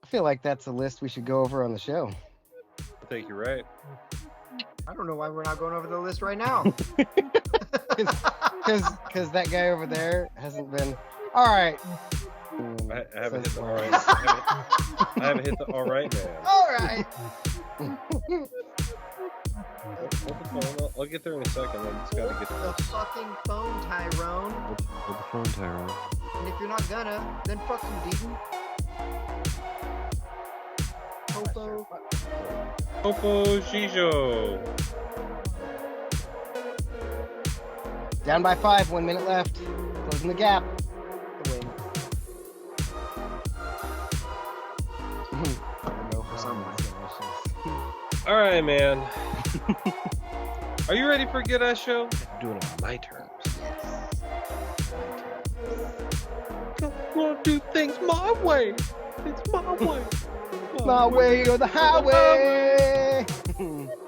feel like that's a list we should go over on the show. I think you're right. I don't know why we're not going over the list right now. Because that guy over there hasn't been. All right. I haven't hit the all right. I haven't hit the all right, man. All right. Hold the phone. I'll get there in a second. I just gotta get the this. fucking phone, Tyrone. Hold the phone, Tyrone. And if you're not gonna, then fuck you, Deaton. Popo. Popo Shijo. Down by 5, 1 minute left. Closing the gap. The win. All right, man. Are you ready for a good ass show? I'm doing it on my terms. Don't want to do things my way. It's my way. My way or the highway.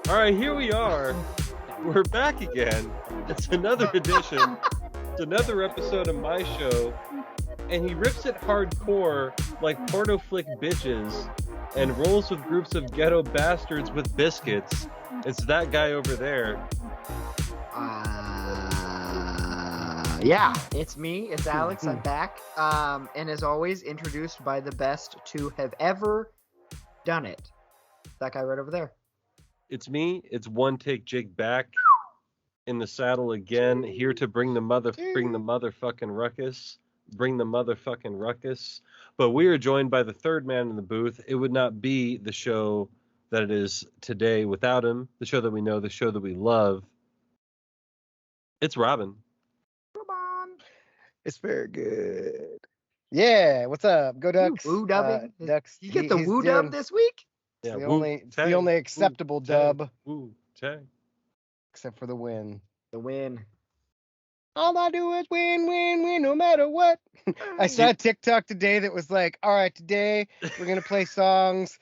All right, here we are. We're back again. It's another edition. It's another episode of my show. And he rips it hardcore like porno flick bitches and rolls with groups of ghetto bastards with biscuits. It's that guy over there. Yeah, it's me. It's Alex. I'm back. And as always, introduced by the best to have ever done it. That guy right over there. It's me. It's one take Jake back in the saddle again, here to bring the motherfucking ruckus. Bring the motherfucking ruckus. But we are joined by the third man in the booth. It would not be the show that it is today without him. The show that we know, the show that we love. It's Robin. Come on. It's very good. Yeah, what's up? Go Ducks. Woo dubbing. Ducks. You get the woo dub this week? It's Yeah, the only acceptable dub. Woo, tang. Except for the win. The win. All I do is win, win, win, no matter what. I saw a TikTok today that was like, all right, today we're going to play songs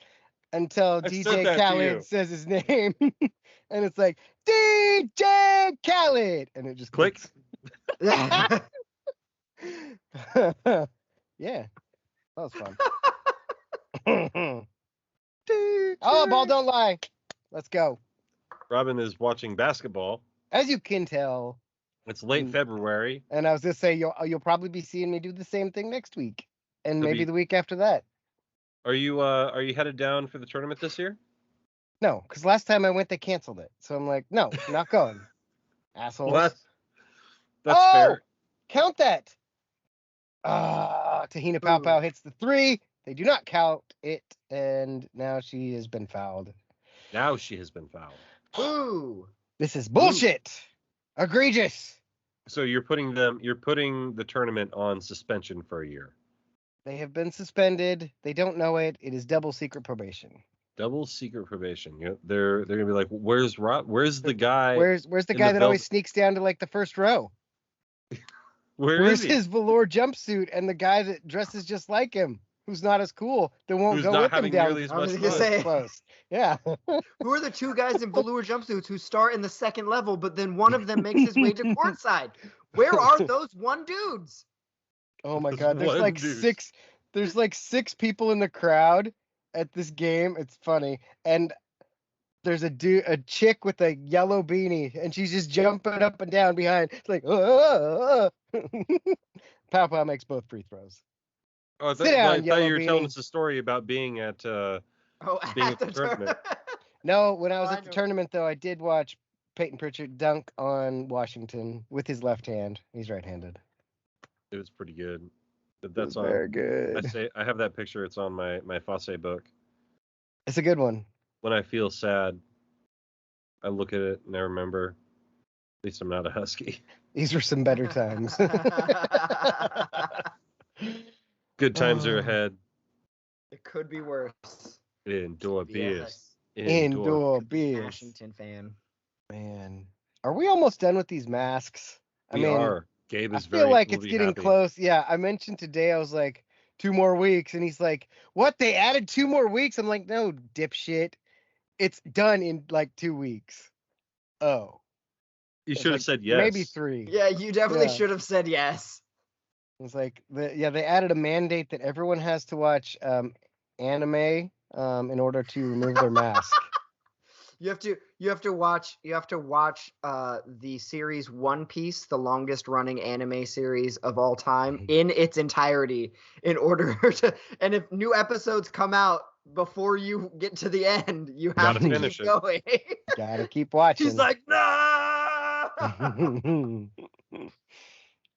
until I said DJ that to Khaled you. says his name. And it's like, DJ Khaled. And it just Click. clicks. Yeah, that was fun. Oh, ball don't lie. Let's go. Robin is watching basketball. As you can tell, It's late February. and I was just saying, you'll probably be seeing me do the same thing next week, and It'll maybe be- the week after that. Are you headed down for the tournament this year? No, because last time I went, they canceled it. So I'm like, no, not going. Assholes. Well, that's Oh! fair. Count that. Tahina Pow Pow hits the 3. They do not count it, and now she has been fouled. Now she has been fouled. Ooh. This is bullshit. Egregious. So you're putting the tournament on suspension for a year. They have been suspended. They don't know it. It is double secret probation. Double secret probation. They're gonna be like, where's the guy? Where's the in guy the that always sneaks down to like the first row? Where's Where's his velour jumpsuit and the guy that dresses just like him, who's not as cool, that won't Who's go not with him having down nearly as I was much gonna fun? say- close? Yeah. Who are the two guys in velour jumpsuits who start in the second level, but then one of them makes his way to courtside? Where are those one dudes? Oh my Those God. There's one like dudes. 6. There's like 6 people in the crowd at this game. It's funny, and there's a chick with a yellow beanie, and she's just jumping up and down behind. It's like, Pow Pow makes both free throws. Oh, I Sit thought down, you were yellow telling beanie. us a story about being at. Oh, Being at at the the tournament. No, when I was Oh, I at the know. tournament, though, I did watch Peyton Pritchard dunk on Washington with his left hand. He's right-handed. It was pretty good. It That's was on. very good. I have that picture. It's on my Fosse book. It's a good one. When I feel sad, I look at it and I remember. At least I'm not a husky. These were some better times. Good times are Oh. ahead. It could be worse. Indoor beers. Indoor beers. Washington fan. Man, are we almost done with these masks? We are. Gabe I is feel very like it's will be getting happy. close. Yeah, I mentioned today, I was like, 2 more weeks. And he's like, what? They added 2 more weeks? I'm like, no, dipshit. It's done in like 2 weeks. Oh. You It's should have like said yes. Maybe 3. Yeah, you definitely Yeah. should have said yes. It's like, they added a mandate that everyone has to watch anime in order to remove their mask. You have to watch the series One Piece, the longest running anime series of all time, in its entirety in order to, and if new episodes come out before you get to the end, you have Gotta to finish keep it. going. Gotta keep watching. He's like, no.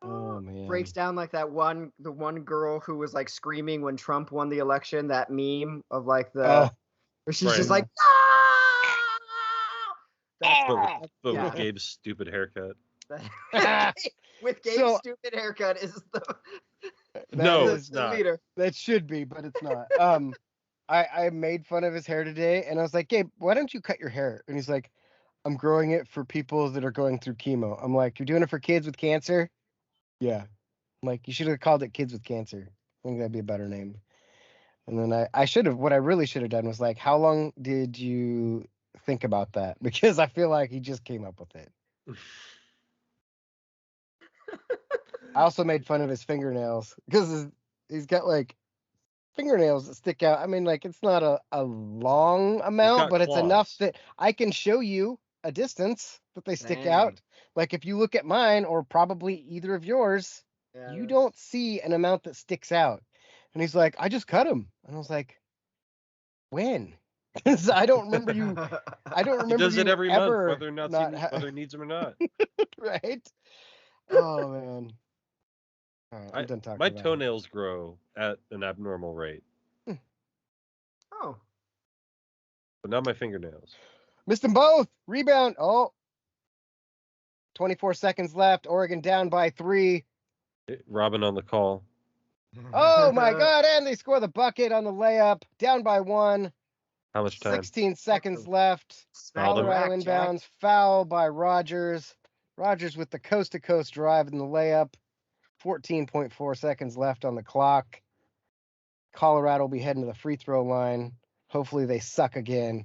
Oh man. Breaks down like the one girl who was like screaming when Trump won the election, that meme of like where she's Right. just like, But with yeah. Gabe's stupid haircut. With Gabe's So- stupid haircut is the No, is it's not. leader. That should be, but it's not. I made fun of his hair today, and I was like, Gabe, why don't you cut your hair? And he's like, I'm growing it for people that are going through chemo. I'm like, you're doing it for kids with cancer? Yeah. I'm like, you should have called it Kids with Cancer. I think that'd be a better name. And then I should have, what I really should have done was like, how long did you think about that? Because I feel like he just came up with it. I also made fun of his fingernails because he's got like fingernails that stick out. I mean, like it's not a long amount, got but it's enough claws. that I can show you a distance that they stick Dang. out. Like if you look at mine or probably either of yours, you don't see an amount that sticks out. And he's like, I just cut them. And I was like, when? 'Cause I don't remember you. I don't He remember does it you every month, ever whether or not whether he needs them or not. right? Oh man. All right, I'm done talking My about it. toenails grow at an abnormal rate, Oh. but not my fingernails. Missed them both. Rebound. Oh. 24 seconds left. Oregon down by 3. Robin on the call. Oh my God. And they score the bucket on the layup. Down by 1. How much time? 16 seconds left. Fouled him. Colorado inbounds. Foul by Rogers. Rogers with the coast-to-coast drive in the layup. 14.4 seconds left on the clock. Colorado will be heading to the free throw line. Hopefully they suck again.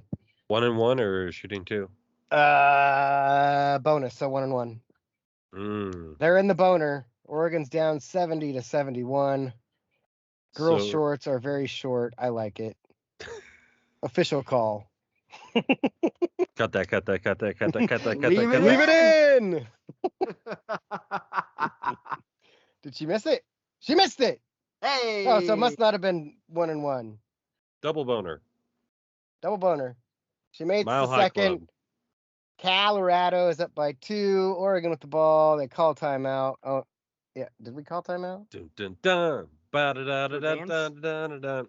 1-1 or shooting 2? Bonus, so 1-1. They're in the boner. Oregon's down 70-71. Girls' shorts are very short. I like it. Official call. Cut that. Leave Leave it in. Did she miss it? She missed it. Hey. Oh, so it must not have been 1-1. Double boner. Double boner. She made Mile the High second. Club. Colorado is up by 2. Oregon with the ball. They call timeout. Oh, yeah. Did we call timeout? Dun dun dun. Ba da da da da da da da da.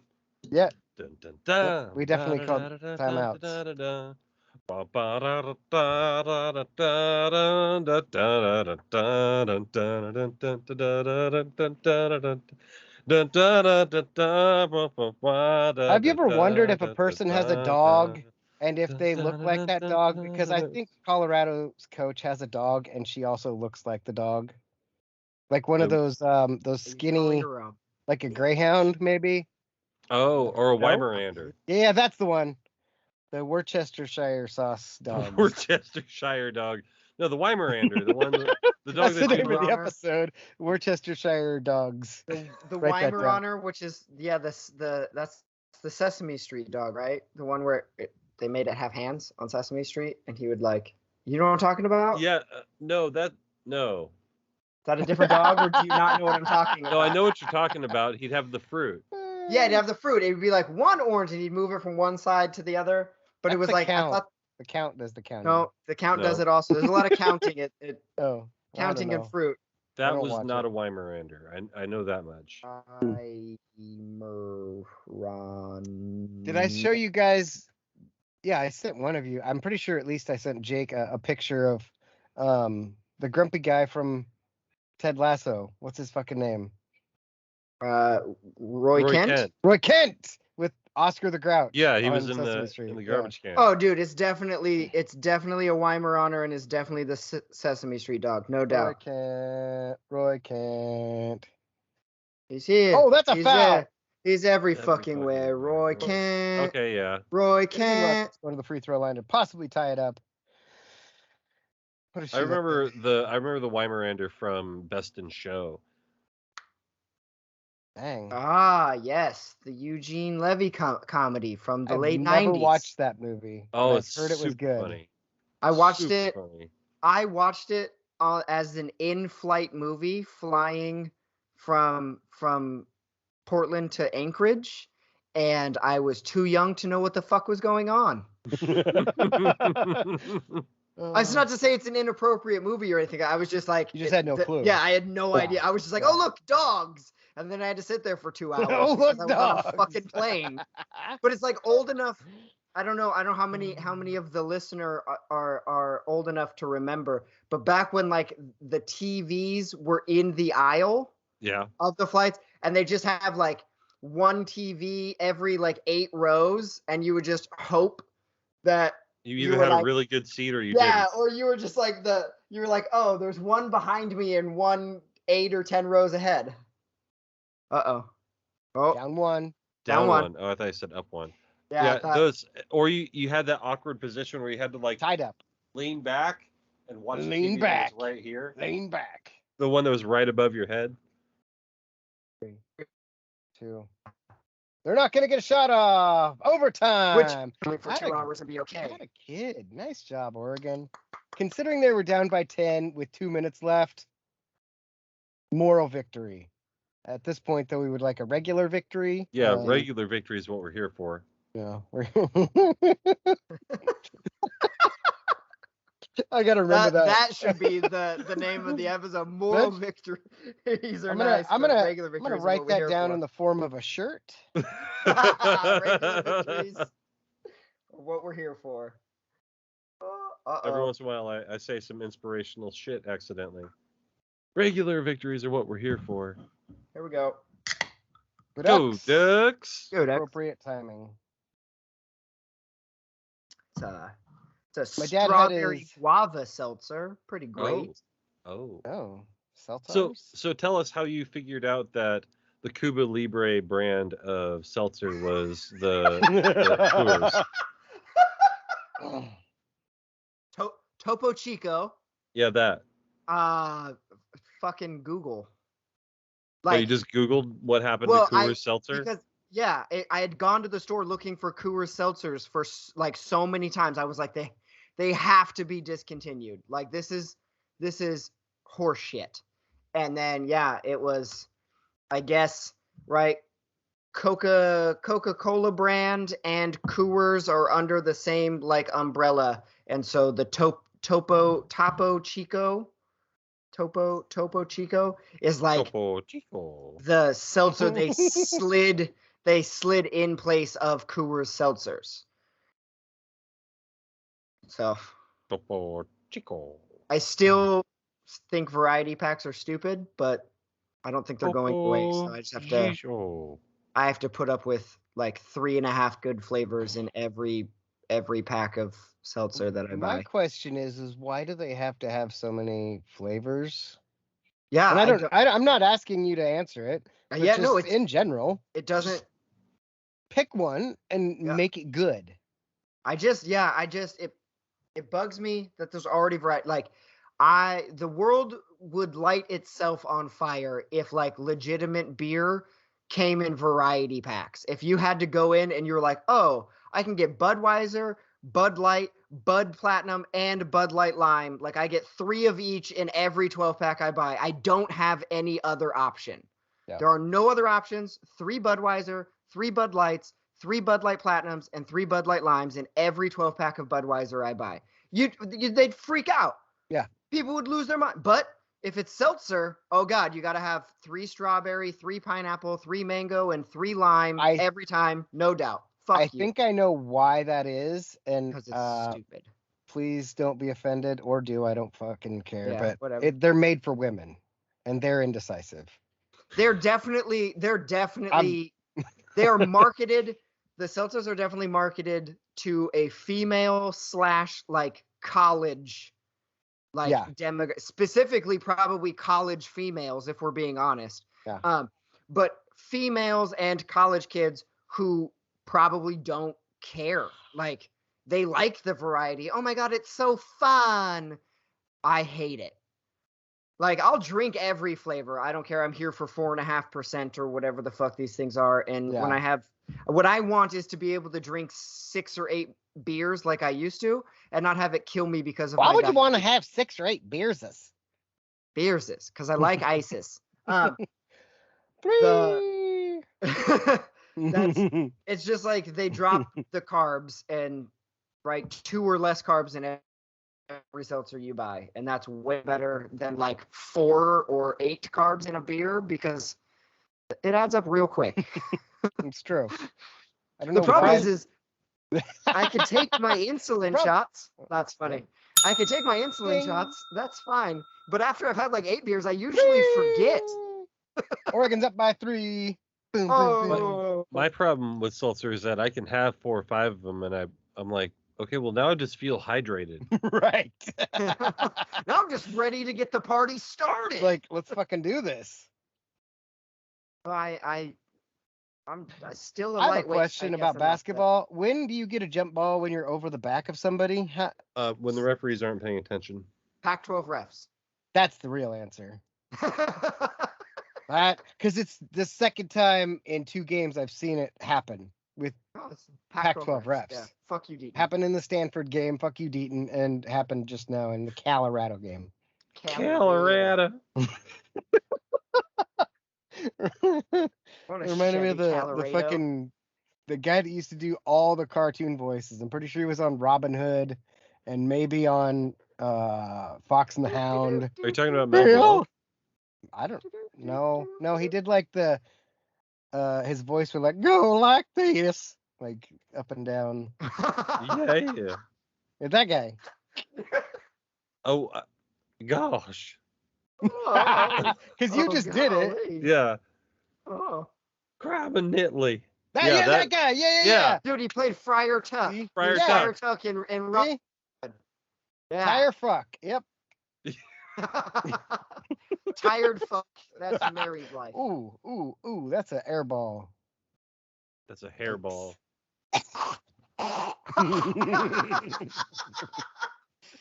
Yeah. Dun dun dun. We definitely called timeouts. Ba ba da da da da da da da da da da da da da da. Have you ever wondered if a person has a dog and if they look like that dog? Because I think Colorado's coach has a dog and she also looks like the dog. Like one of those skinny, like a greyhound maybe. Oh, or a No? Weimaraner. Yeah, that's the one. The Worcestershire sauce dog. Worcestershire dog. No, the Weimaraner, the one, the dog That's the name of the Weimaraner. episode. Worcestershire dogs. The Write that down. Weimaraner, which is that's the Sesame Street dog, right? The one where they made it have hands on Sesame Street, and he would like, you know what I'm talking about? Yeah, no. Is that a different dog, or do you not know what I'm talking about? No, I know what you're talking about. He'd have the fruit. Yeah, he'd have the fruit. It would be like one orange, and he'd move it from one side to the other. But That's it was the like I count. thought, The count does the counting. no, the count does No. it also. There's a lot of counting. Oh. Counting I don't and know. fruit. I That don't was watch not it. a Weimaraner. I know that much. Did I show you guys? Yeah, I sent one of you. I'm pretty sure at least I sent Jake a picture of the grumpy guy from Ted Lasso. What's his fucking name? Roy Kent? Roy Kent with Oscar the Grouch. Yeah, he on was in Sesame the Street. Yeah. garbage can. Oh, dude, it's definitely a Weimaraner, and it's definitely the Sesame Street dog, no doubt. Roy Kent. He's here. Oh, that's a He's foul. there. He's every fucking fucking way. way. Roy Kent. Okay, yeah. Roy Didn't even Kent. go to the free throw line to possibly tie it up. What does she I look remember like? the Weimaraner from Best in Show. Dang. Ah, yes, the Eugene Levy comedy from the I've late never 90s. watched that movie. Oh, but it's I've heard it was super good. funny. I watched Super it. funny. I watched it as an in-flight movie, flying from Portland to Anchorage, and I was too young to know what the fuck was going on. It's not to say it's an inappropriate movie or anything. I was just like, You just had no clue. Yeah, I had no Yeah. idea. I was just like, Yeah. oh look, dogs, and then I had to sit there for 2 hours Oh, because look, I was on a dogs. fucking plane. But it's like old enough. I don't know how many of the listener are old enough to remember. But back when like the TVs were in the aisle Yeah. of the flights, and they just have like one TV every like 8 rows, and you would just hope that You you either were had a like, really good seat or you yeah, didn't. or you were just like you were like, oh, there's one behind me and one 8 or 10 rows ahead. Oh, Down one. Down one. Oh, I thought you said up one. Yeah, Yeah, I thought, those, or you had that awkward position where you had to like Tied up. lean back and watch the Lean TV back. that was right here. Lean back. The one that was right above your head. 3, 2. They're not going to get a shot off. Overtime. for 2 hours and be okay. Had a kid. Nice job, Oregon. Considering they were down by 10 with 2 minutes left, moral victory. At this point, though, we would like a regular victory. Yeah, regular victory is what we're here for. Yeah. I gotta remember that. That should be the name of the episode. Moral victories are nice. I'm regular gonna victories write that down in the form of a shirt. regular victories are what we're here for. Every once in a while, I say some inspirational shit accidentally. Regular victories are what we're here for. Here we go. Go Ducks! Go Ducks. Appropriate timing. It's a My dad had strawberry his- guava seltzer. Pretty great. Oh. Seltzers. So tell us how you figured out that the Cuba Libre brand of seltzer was the Coors. Topo Chico. Yeah, that. Fucking Google. Like, you just Googled what happened to Coors seltzer? Because I had gone to the store looking for Coors seltzers for like so many times. I was like, they have to be discontinued. Like this is horse shit. And then it was, I guess, right. Coca-Cola brand and Coors are under the same like umbrella, and so the Topo Chico is like Topo Chico. the seltzer they slid in place of Coors seltzers. So Topo Chico. I still think variety packs are stupid, but I don't think they're going away. So I just have to put up with like 3.5 good flavors in every pack of seltzer that I buy. My question is why do they have to have so many flavors? Yeah, and I'm not asking you to answer it. It's in general. It doesn't. Pick one and make it good. It bugs me that there's already variety. Like the world would light itself on fire if like legitimate beer came in variety packs. If you had to go in and you were like, oh, I can get Budweiser, Bud Light, Bud Platinum, and Bud Light Lime. Like I get 3 of each in every 12-pack I buy. I don't have any other option. Yeah. There are no other options. 3 Budweiser, 3 Bud Lights, 3 Bud Light Platinums, and 3 Bud Light Limes in every 12-pack of Budweiser I buy. They'd freak out. Yeah. People would lose their mind. But if it's seltzer, oh God, you got to have 3 strawberry, 3 pineapple, 3 mango, and 3 lime every time. No doubt. I think I know why that is. And because it's stupid. Please don't be offended, or do. I don't fucking care. Yeah, but they're made for women, and they're indecisive. They're definitely they are marketed. The seltzers are definitely marketed to a female / like college, specifically probably college females, if we're being honest. Yeah. But females and college kids who probably don't care. Like they like the variety. Oh my God, it's so fun. I hate it. Like, I'll drink every flavor. I don't care. I'm here for 4.5% or whatever the fuck these things are. And when Yeah. what I want is to be able to drink 6 or 8 beers like I used to, and not have it kill me because of Why my would you want to diabetes. have 6 or 8 beers? Beers is because I like ISIS. 3. It's just like they drop the carbs and 2 or less carbs in every seltzer you buy, and that's way better than like 4 or 8 carbs in a beer because it adds up real quick. It's true. I don't The know problem why. is I could take my insulin shots. That's funny. I could take my insulin Ding. shots. That's fine. But after I've had like 8 beers, I usually forget. Oregon's up by 3. Boom, boom, boom. Oh, My problem with seltzer is that I can have 4 or 5 of them, and I'm like, okay, well now I just feel hydrated. Right. now I'm just ready to get the party started. Like, let's fucking do this. I'm still a I have a lightweight, question I guess, about in that sense. basketball. When do you get a jump ball when you're over the back of somebody? When the referees aren't paying attention. Pac-12 refs. That's the real answer. Because it's the second time in 2 games I've seen it happen with Pac-12 refs. Yeah. Fuck you, Deaton. Happened in the Stanford game, fuck you, Deaton, and happened just now in the Colorado game. Colorado. It reminded me of the guy that used to do all the cartoon voices. I'm pretty sure he was on Robin Hood and maybe on Fox and the Hound. Are you talking about Mel Blanc? I don't know. No, he did like his voice would like go like this, like up and down. Yeah. It's that guy. Oh, gosh. Because you just did it. Yeah. Oh. Crab and Nitley. That guy. Yeah. Dude, he played Friar Tuck. See? Friar Yeah. Tuck. Friar Tuck and Robin. Yeah. Tire fuck. Yep. Tired fuck. That's Mary's life. Ooh. That's an air ball. That's a hairball.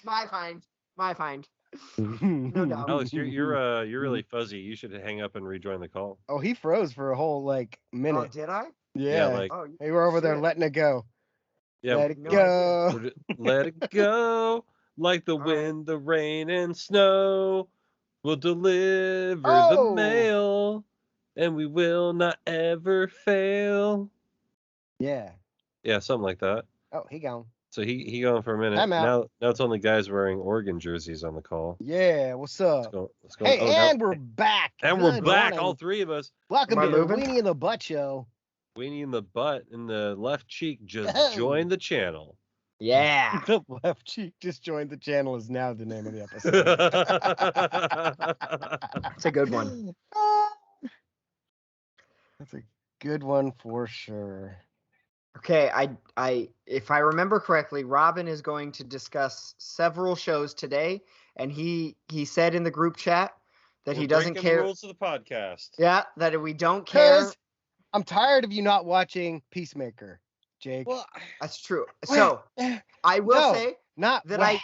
My find. No doubt. Alex, you're really fuzzy. You should hang up and rejoin the call. Oh, he froze for a whole minute. Oh, did I? Yeah. Oh, They were over there shit. letting it go. Yeah. Let it No go. Let it go. Like the wind, the rain, and snow. We'll deliver the mail, and we will not ever fail. Yeah. Yeah, something like that. Oh, he gone. So he gone for a minute. I'm out. Now it's only guys wearing Oregon jerseys on the call. Yeah, what's up? Let's go. Hey, Oh, we're back. and we're Good back, morning. all 3 of us. Welcome Am I to the moving? Weenie in the Butt Show. Weenie in the butt and the left cheek just Oh. joined the channel. Yeah. The left cheek just joined the channel is now the name of the episode. It's a good one. That's a good one for sure. Okay, I if I remember correctly, Robin is going to discuss several shows today, and he said in the group chat that he doesn't Breaking care. the rules of the podcast. Yeah, that we don't care. 'Cause I'm tired of you not watching Peacemaker, Jake. Well, That's true. So I will say not that I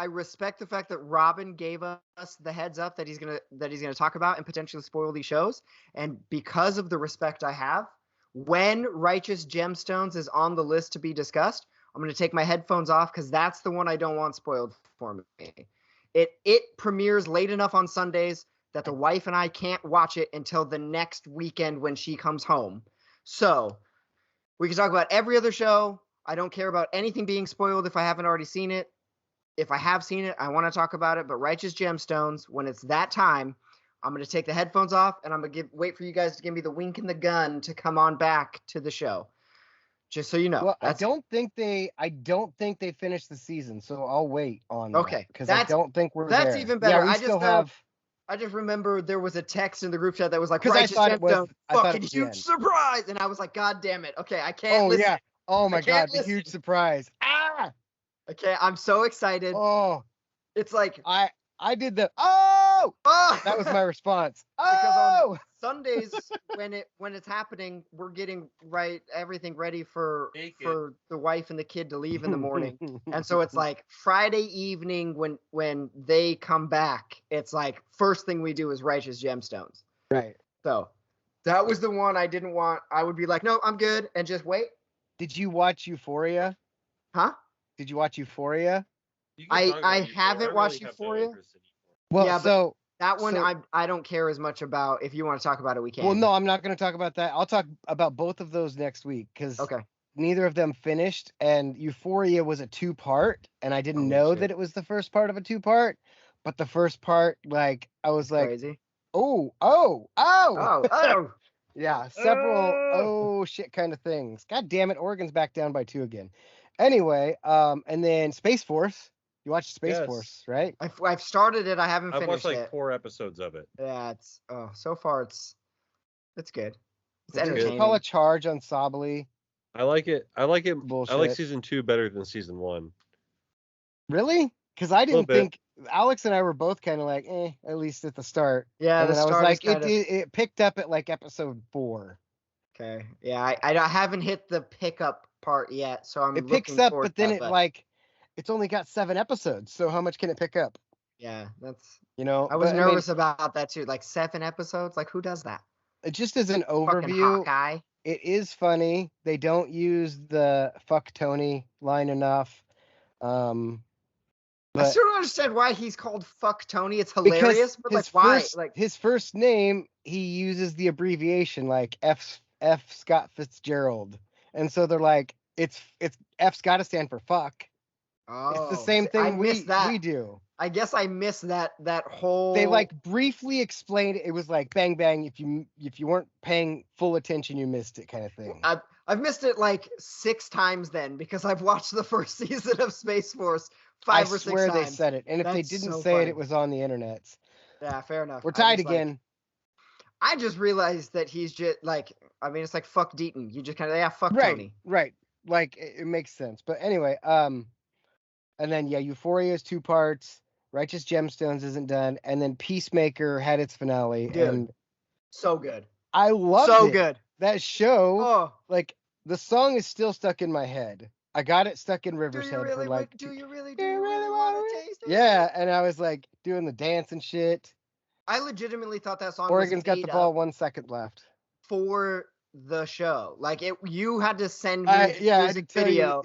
respect the fact that Robin gave us the heads up that he's gonna talk about and potentially spoil these shows, and because of the respect I have, when Righteous Gemstones is on the list to be discussed, I'm gonna take my headphones off because that's the one I don't want spoiled for me. It premieres late enough on Sundays that the wife and I can't watch it until the next weekend when she comes home. So we can talk about every other show. I don't care about anything being spoiled if I haven't already seen it. If I have seen it, I want to talk about it. But Righteous Gemstones, when it's that time, I'm going to take the headphones off and I'm going to wait for you guys to give me the wink and the gun to come on back to the show. Just so you know. Well, I don't think they finished the season, so I'll wait on that. Okay, Because I don't think we're there. That's even better. Yeah, I just remember there was a text in the group chat that was like, 'Cause I Righteous thought it was- Gemstones, I thought it fucking was the huge end. surprise. And I was like, God damn it. Okay, I can't Oh listen. yeah. Oh my I can't god, the listen. huge surprise. Ah! Okay, I'm so excited. Oh, It's like, I did the oh! oh! That was my response. Because Oh! Sundays when it's happening, we're getting everything ready for the wife and the kid to leave in the morning. And so it's like Friday evening when they come back, it's like first thing we do is Righteous Gemstones. Right. So that was the one I didn't want. I would be like, no, I'm good, and just wait. Did you watch Euphoria? Huh? Did you watch Euphoria? I haven't watched Euphoria. Well, yeah, so that one I don't care as much about. If you want to talk about it, we can. Well, no, I'm not going to talk about that. I'll talk about both of those next week because neither of them finished. And Euphoria was a 2-part, and I didn't know that it was the first part of a 2-part. But the first part, like, I was like, crazy. Oh. Yeah, several shit kind of things. God damn it, Oregon's back down by 2 again. Anyway, and then Space Force. You watched Space Force, right? I've started it. I haven't finished it. I've watched like 4 episodes of it. Yeah, so far it's good. It's Did entertaining. you call a charge on Sabali? I like it. Bullshit. I like season 2 better than season 1. Really? Because I didn't think Alex and I were both kind of like, at least at the start. Yeah, and then I was like, it picked up at like episode 4. Okay. Yeah, I haven't hit the pickup part yet, so I'm. It picks up, but then it's only got 7 episodes. So how much can it pick up? Yeah, that's. I was nervous about that too. Like 7 episodes. Like who does that? Just as an overview, it is funny. They don't use the "fuck Tony" line enough. I still don't understand why he's called "fuck Tony." It's hilarious, but like why? Like his first name, he uses the abbreviation like F. Scott Fitzgerald, and so they're like, it's F's got to stand for fuck. Oh, it's the same thing we do. I guess I missed that whole. They like briefly explained it. It was like bang bang. If you weren't paying full attention, you missed it, kind of thing. I've missed it like 6 times then because I've watched the first season of Space Force 5 or 6 times. I swear they said it, and if they didn't say it, it was on the internet. Yeah, fair enough. We're tied again. I just realized that he's just like, I mean, it's like fuck Deaton. You just kind of fuck Tony. Right. Like it makes sense. But anyway, and then Euphoria is 2 parts. Righteous Gemstones isn't done, and then Peacemaker had its finale. Dude, and so good. I love it. So good. That show, like the song is still stuck in my head. I got it stuck in Rivershead for like. Do you really want to taste it? Yeah, and I was like doing the dance and shit. I legitimately thought that song. Oregon's got the ball 1 second left for the show. Like you had to send me a music video.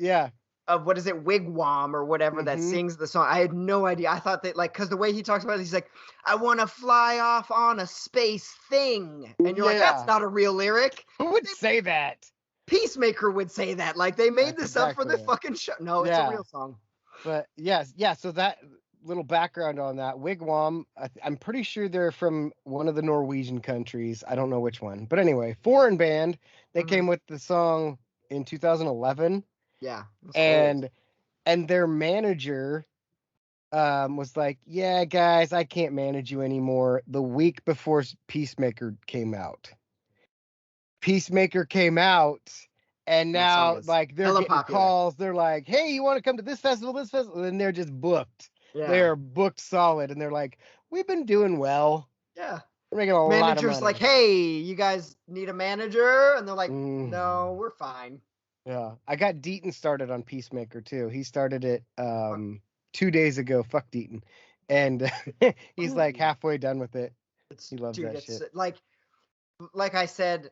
Of what is it, Wigwam or whatever that sings the song. I had no idea. I thought that because the way he talks about it, he's like, I want to fly off on a space thing. And you're like, that's not a real lyric. Who would say that? Peacemaker would say that. Like they made this up for the fucking show. No, it's a real song. But so that little background on that, Wigwam, I'm pretty sure they're from one of the Norwegian countries. I don't know which one. But anyway, foreign band. They came with the song in 2011. Yeah. And their manager was like, yeah, guys, I can't manage you anymore. The week before Peacemaker came out. Peacemaker came out, and now like they're getting calls. They're like, hey, you want to come to this festival, and they're just booked. Yeah. They're booked solid, and they're like, we've been doing well. Yeah. We're making a lot of money. Manager's like, hey, you guys need a manager? And they're like, no, we're fine. Yeah, I got Deaton started on Peacemaker too. He started it 2 days ago. Fuck Deaton, and he's like halfway done with it. He loves that shit. Like I said,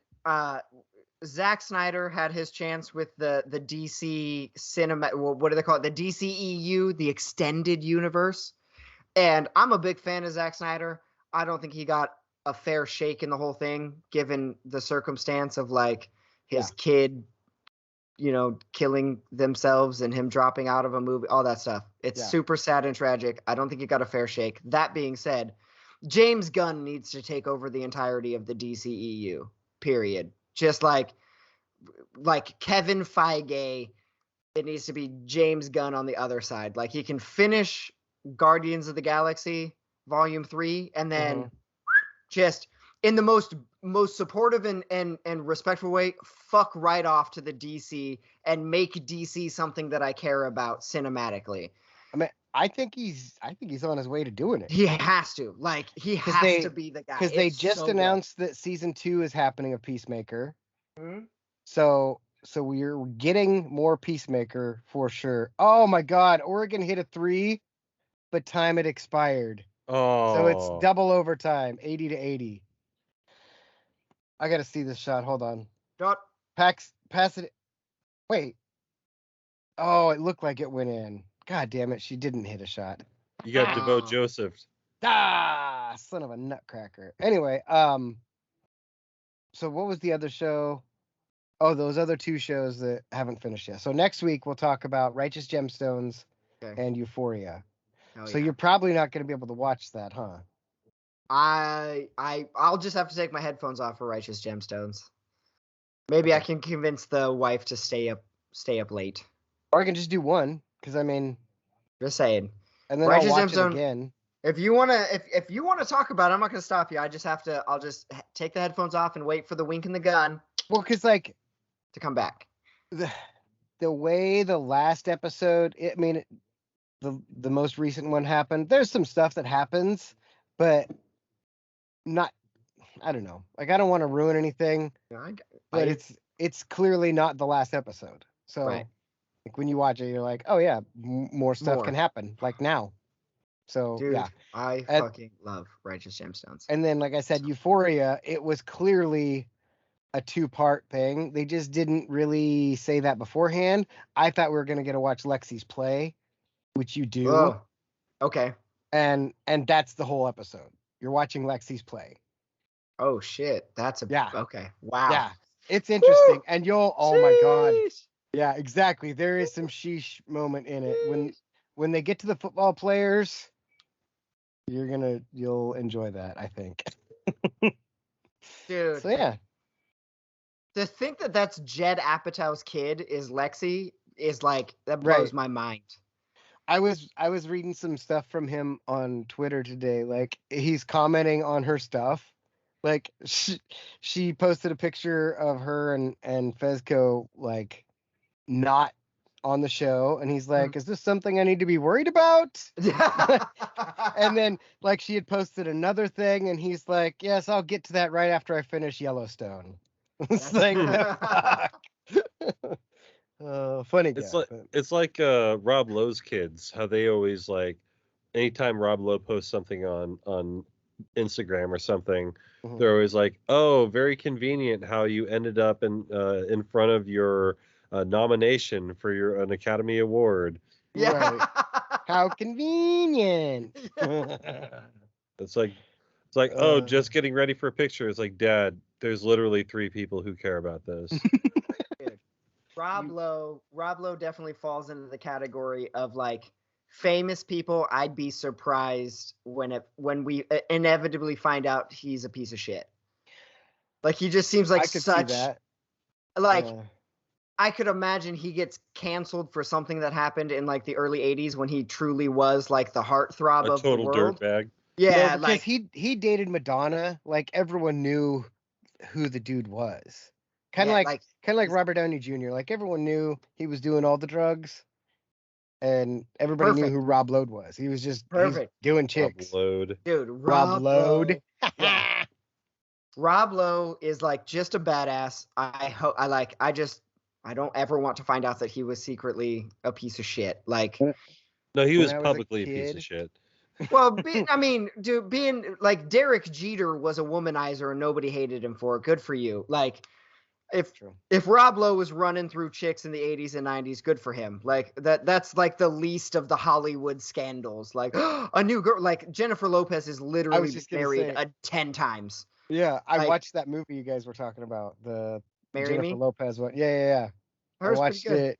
Zack Snyder had his chance with the DC cinema. Well, what do they call it? The DCEU, the extended universe. And I'm a big fan of Zack Snyder. I don't think he got a fair shake in the whole thing, given the circumstance of like his kid, killing themselves and him dropping out of a movie, all that stuff. It's super sad and tragic. I don't think he got a fair shake. That being said, James Gunn needs to take over the entirety of the DCEU, period. Just like Kevin Feige, it needs to be James Gunn on the other side. Like he can finish Guardians of the Galaxy Volume 3 and then just in the most supportive and respectful way, fuck right off to the DC and make DC something that I care about cinematically. I think he's on his way to doing it. He has to. Like, he 'Cause has to be the guy. Because they It's just so good. announced that season 2 is happening of Peacemaker. Mhm. So we're getting more Peacemaker for sure. Oh my God, Oregon hit a 3, but time had expired. Oh. So it's double overtime, 80-80. I gotta see this shot. Hold on. Dot. Pass it. Wait. Oh, it looked like it went in. God damn it, she didn't hit a shot. You got DeVoe Oh. Joseph. Ah, son of a nutcracker. Anyway, so what was the other show? Oh, those other 2 shows that haven't finished yet. So next week we'll talk about Righteous Gemstones Okay. and Euphoria. Hell So yeah. you're probably not going to be able to watch that, huh? I'll just have to take my headphones off for Righteous Gemstones. Maybe I can convince the wife to stay up late. Or I can just do one, because I mean, Just saying. and then Righteous I'll watch it Gemstone- again. If you wanna talk about it, I'm not gonna stop you. I'll just take the headphones off and wait for the wink and the gun Well, because like to come back. the way the last episode, the most recent one happened. There's some stuff that happens, but not. I don't know. Like I don't want to ruin anything, but it's clearly not the last episode. So Right. like when you watch it, you're like, oh yeah, more stuff More. can happen. Like now. So Dude, yeah. I fucking love Righteous Gemstones. And then, like I said, Euphoria, it was clearly a 2-part thing. They just didn't really say that beforehand. I thought we were going to get to watch Lexi's play, which you do. Oh, okay. And that's the whole episode. You're watching Lexi's play. Oh shit. That's Yeah. Okay. Wow. Yeah. It's interesting. Woo! And oh my God. Sheesh. Yeah, exactly. There is some sheesh moment in it. When they get to the football players, you'll enjoy that, I think. Dude. So yeah. To think that that's Jed Apatow's kid is Lexi is like, that blows Right. my mind. I was reading some stuff from him on Twitter today. Like he's commenting on her stuff. Like she posted a picture of her and Fezco like not on the show, and he's like, "Is this something I need to be worried about?" And then like she had posted another thing, and he's like, "Yes, I'll get to that right after I finish Yellowstone." It's like, fuck. Funny guy. It's like Rob Lowe's kids, how they always like anytime Rob Lowe posts something on Instagram or something, Mhm. they're always like, "Oh, very convenient how you ended up in front of your nomination for an Academy Award." Yeah. Right. How convenient. It's like oh, just getting ready for a picture. It's like, Dad, there's literally 3 people who care about this. Dude, Rob Lowe definitely falls into the category of like famous people. I'd be surprised when we inevitably find out he's a piece of shit. Like he just seems like I could such see that. like Yeah. I could imagine he gets canceled for something that happened in like the early 80s when he truly was like the heartthrob A of the total world. dirtbag. Yeah, Well, because like he dated Madonna, like everyone knew who the dude was. Kind of Yeah, like Robert Downey Jr. Like everyone knew he was doing all the drugs, and everybody knew Perfect. who Rob Lowe was. He was just Perfect. doing chicks. Upload. dude, Rob Lowe. Yeah. Rob Lowe is like just a badass. I don't ever want to find out that he was secretly a piece of shit. Like, No, he When was I was a publicly a piece kid- of shit. well, being like Derek Jeter was a womanizer and nobody hated him for it. Good for you. Like, True. if Rob Lowe was running through chicks in the 80s and 90s, good for him. Like that's like the least of the Hollywood scandals. Like a new girl, like Jennifer Lopez is literally just gonna married say- 10 times. Yeah, I Like- watched that movie you guys were talking about, the Marry Jennifer Me? Lopez one. Yeah. I Hers pretty watched good. it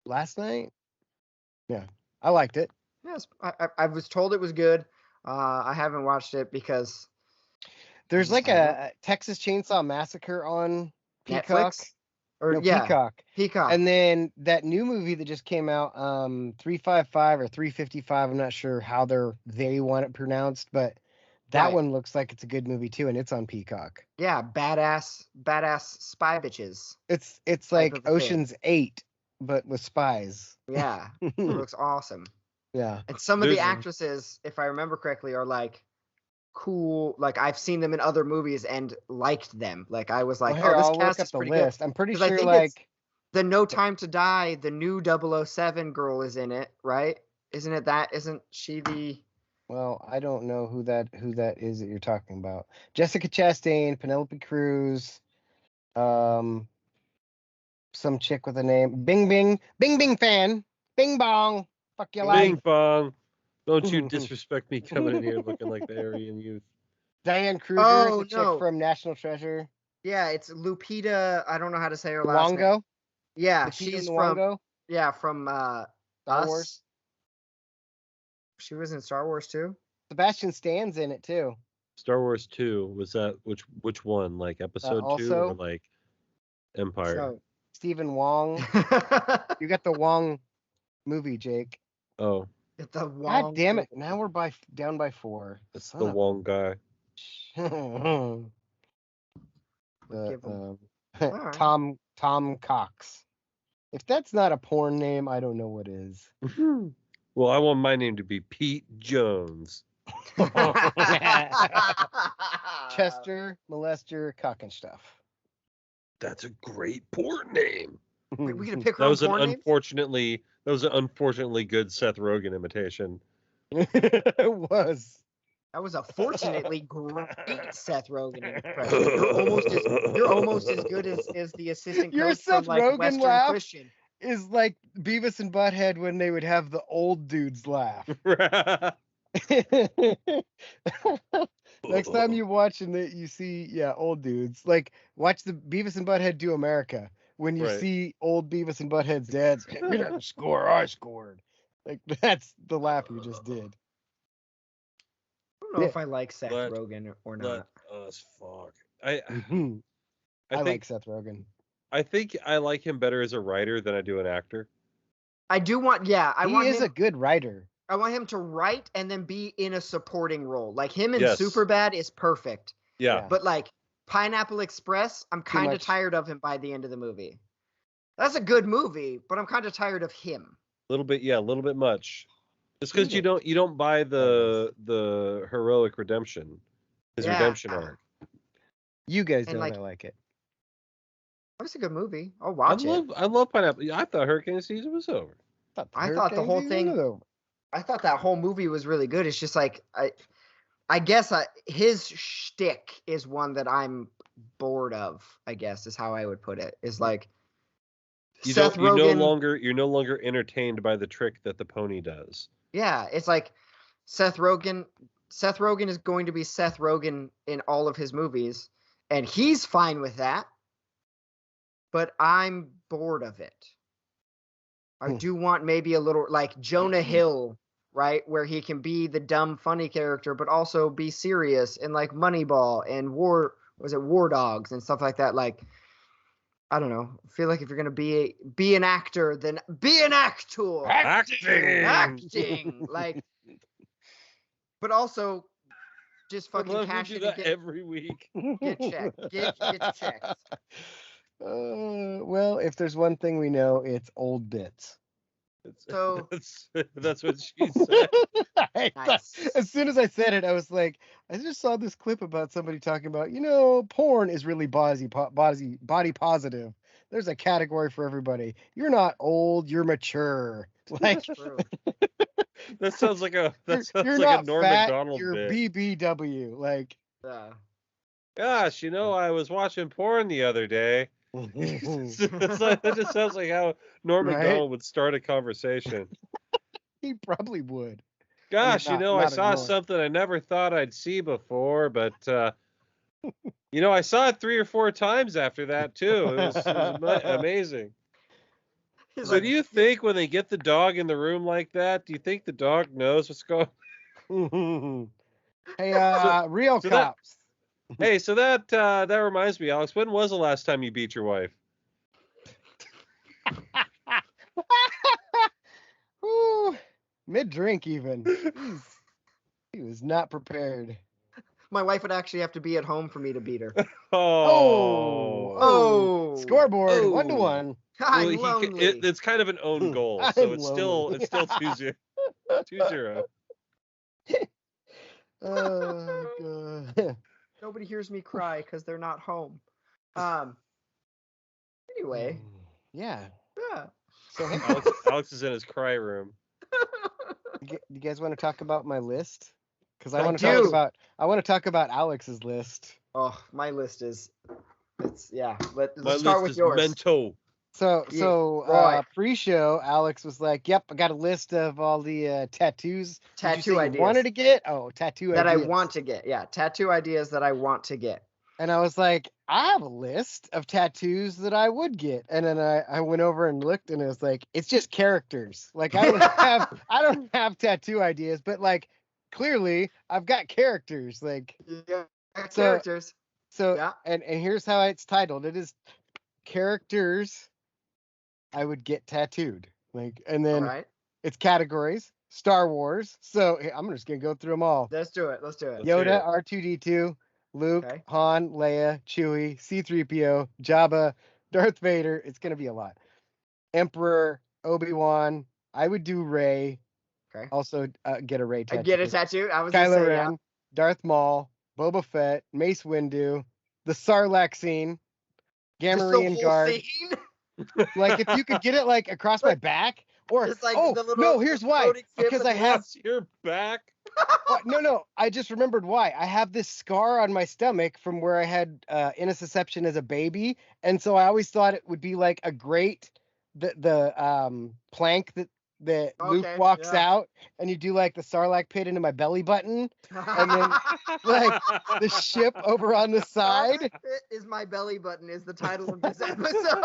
last night. Yeah, I liked it. Yes, I was told it was good. I haven't watched it because There's just like haven't. a Texas Chainsaw Massacre on Peacock. Netflix or No, yeah, Peacock. And then that new movie that just came out, 355 or 355, I'm not sure how they want it pronounced, but that Right. one looks like it's a good movie too, and it's on Peacock. yeah, badass spy bitches. It's Type like of a thing. Ocean's 8, but with spies. Yeah, it looks awesome. Yeah. And some of the There's- actresses, if I remember correctly, are like cool. Like I've seen them in other movies and liked them. Like I was like, Well, here, oh, this I'll cast look up is the pretty list. good. I'm pretty 'Cause I sure, think like, it's the No Time to Die, the new 007 girl is in it, right? Isn't it that? Isn't she the? well, I don't know who that is that you're talking about. Jessica Chastain, Penelope Cruz, some chick with a name, Bing Bing fan, Bing Bong, fuck you Bing like. bong. Don't you disrespect me coming in here looking like the Aryan youth. Diane Kruger, Oh, the chick no. from National Treasure. Yeah, it's Lupita. I don't know how to say her last name. Luongo, Yeah, Lupita she's from. Nyong'o, Yeah, from Star Us. Wars. She was in Star Wars too. Sebastian Stan's in it too. Star Wars 2, was that which one? Like episode 2 or also- like Empire? So. Stephen Wong. You got the Wong movie, Jake. Oh, The God damn it! Now we're down by 4. it's Son the of- Wong guy. Give 'em- Alright. Tom Cox. If that's not a porn name, I don't know what is. Well, I want my name to be Pete Jones. Chester, molester, cock and stuff. That's a great porn name. We gonna pick That our was an porn names? unfortunately good Seth Rogen imitation. It was. That was a fortunately great Seth Rogen impression. You're almost as good as the assistant Your coach Seth from like Rogen Western laugh? Christian. Is like Beavis and Butthead when they would have the old dudes laugh. Next time you watch and you see, old dudes, like watch the Beavis and Butthead Do America. When you Right. see old Beavis and Butthead's dads, we didn't score, I scored. Like that's the laugh you just did. I don't know if I like Seth Let- Rogen or Let not. us fuck. I I think like Seth Rogen. I think I like him better as a writer than I do an actor. I do want, I He want is him. a good writer. I want him to write and then be in a supporting role. Like him in Yes. Superbad is perfect. Yeah. But like Pineapple Express, I'm kind of much. tired of him by the end of the movie. That's a good movie, but I'm kind of tired of him. A little bit much. Just because He you don't buy the heroic redemption, his Yeah. redemption arc. You guys And, don't. like, I like it. That's a good movie. I'll watch it. I love Pineapple. I thought hurricane season was over. I thought the whole thing- I thought that whole movie was really good. It's just like I guess his shtick is one that I'm bored of. I guess is how I would put it. Is like Seth Rogen. You're no longer entertained by the trick that the pony does. Yeah, it's like Seth Rogen. Seth Rogen is going to be Seth Rogen in all of his movies, and he's fine with that. But I'm bored of it. I do want maybe a little like Jonah Hill, right, where he can be the dumb, funny character, but also be serious, and like Moneyball and War Dogs and stuff like that. Like, I don't know. I feel like if you're gonna be an actor, then be an actor. Acting, like, but also just I fucking love cash you it do and that get every week. checked. Get your checks. Well, if there's one thing we know, it's old bits. So- that's what she said. I Nice. thought- as soon as I said it, I was like, I just saw this clip about somebody talking about, porn is really body positive. There's a category for everybody. You're not old, you're mature. Like True. That sounds like a you're like a not Norm fat, Macdonald you're bit. BBW. Like Gosh, I was watching porn the other day. That just sounds like how Norm Right? Macdonald would start a conversation. He probably would. Gosh, not I saw anymore. something I never thought I'd see before, but I saw it 3 or 4 times after that too. It was amazing. He's So do you think when they get the dog in the room like that, do you think the dog knows what's going Hey, real so that- cops. Hey, so that reminds me, Alex, when was the last time you beat your wife? Whew, mid-drink even. Jeez. He was not prepared. my wife would actually have to be at home for me to beat her. Oh. Scoreboard, Oh. 1-1. I'm Well, lonely. it's kind of an own goal, I'm so it's lonely. still 2-0. 2-0. Oh god. Nobody hears me cry because they're not home. Anyway, Yeah. yeah. So hey, Alex is in his cry room. you guys want to talk about my list? Because I I want to do. talk about Alex's list. Oh, my list is. Let's My start list with is yours. mental. Yeah, right. Pre-show, Alex was like, "Yep, I got a list of all the tattoos. Did you Tattoo say you ideas wanted to get? Oh, tattoo that ideas I want to get. Yeah, tattoo ideas that I want to get. And I was like, I have a list of tattoos that I would get. And then I went over and looked, and it was like, it's just characters. Like I don't have tattoo ideas, but like clearly I've got characters. Like Yeah, so characters. so Yeah. and here's how it's titled. It is characters I would get tattooed. Like, and All then right. it's categories. Star Wars. So I'm just gonna go through them all. Let's do it. Let's do it. Let's hear Yoda, it. R2D2, Luke, Okay. Han, Leia, Chewie, C3PO, Jabba, Darth Vader. It's gonna be a lot. Emperor, Obi-Wan. I would do Rey. Okay. Also get a Rey I tattoo. get a tattoo. I was gonna Kylo say Ren, yeah. Darth Maul, Boba Fett, Mace Windu, the Sarlacc scene, Just the Gammarian whole Guard. scene. Like if you could get it like across my back, or Just like oh the little. no, here's why. floating ship Because and I have Across your back. no, I just remembered why. I have this scar on my stomach from where I had intussusception as a baby, and so I always thought it would be like a great the plank that Luke Okay, walks yeah. out, and you do like the Sarlacc pit into my belly button, and then like the ship over on the side. Sarlacc pit is my belly button is the title of this episode.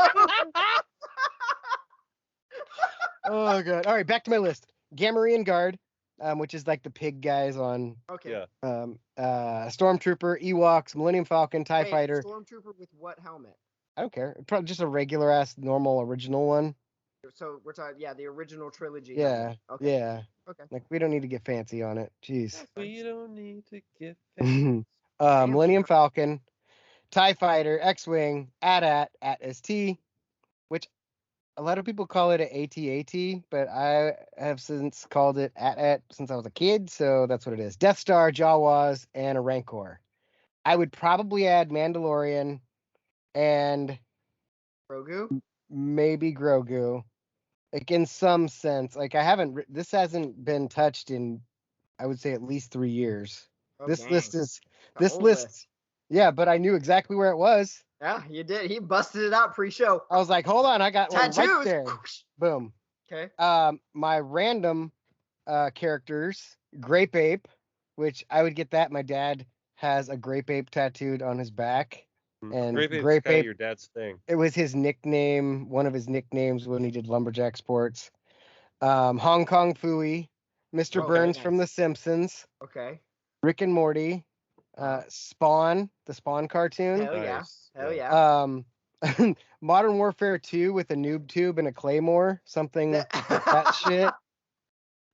Oh god! All right, back to my list. Gammarian Guard, which is like the pig guys on Okay. Yeah. Stormtrooper, Ewoks, Millennium Falcon, TIE Wait, Fighter. Stormtrooper with what helmet? I don't care. Probably just a regular ass normal original one. So we're talking, yeah, the original trilogy. Yeah. helmet. Okay. Yeah. Okay. Like we don't need to get fancy on it. Jeez. We don't need to get Millennium Falcon, TIE Fighter, X-Wing, AT-AT, AT-ST, which a lot of people call it an AT-AT, but I have since called it AT-AT since I was a kid, so that's what it is. Death Star, Jawas, and a Rancor. I would probably add Mandalorian and Grogu. maybe Grogu. Like in some sense, like this hasn't been touched in, I would say at least 3 years. Oh, This dang. list is, The this old list, yeah, but I knew exactly where it was. Yeah, you did. He busted it out pre-show. I was like, hold on, I got one Tattoos. right there. Boom. Okay. My random characters, Grape Ape, which I would get that. My dad has a Grape Ape tattooed on his back. And Grape Ape, your dad's thing. It was his nickname, one of his nicknames when he did lumberjack sports. Hong Kong Phooey, Mr. Okay, Burns nice. from The Simpsons, Okay. Rick and Morty, Spawn, the Spawn cartoon. Hell yeah. Nice. Hell yeah. Modern Warfare 2 with a noob tube and a claymore, something that shit.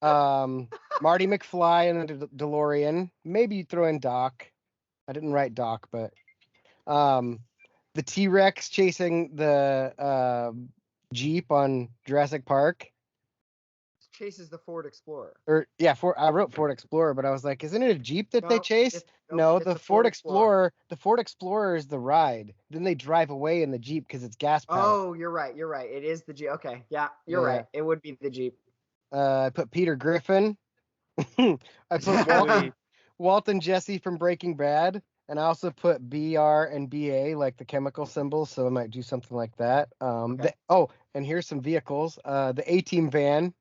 Marty McFly and the DeLorean. Maybe you throw in Doc. I didn't write Doc, but the T-Rex chasing the Jeep on Jurassic Park. Chases the Ford Explorer. Or yeah, I wrote Ford Explorer, but I was like, isn't it a Jeep that they Nope, chase? nope, it's the a Ford Explorer. The Ford Explorer is the ride. Then they drive away in the Jeep because it's gas powered. Oh, you're right. You're right. It is the Jeep. Okay. Yeah, you're Yeah. right. It would be the Jeep. I put Peter Griffin. I put Walt and Jesse from Breaking Bad. And I also put BR and BA, like the chemical symbols. So I might do something like that. Okay. And here's some vehicles. The A-Team van.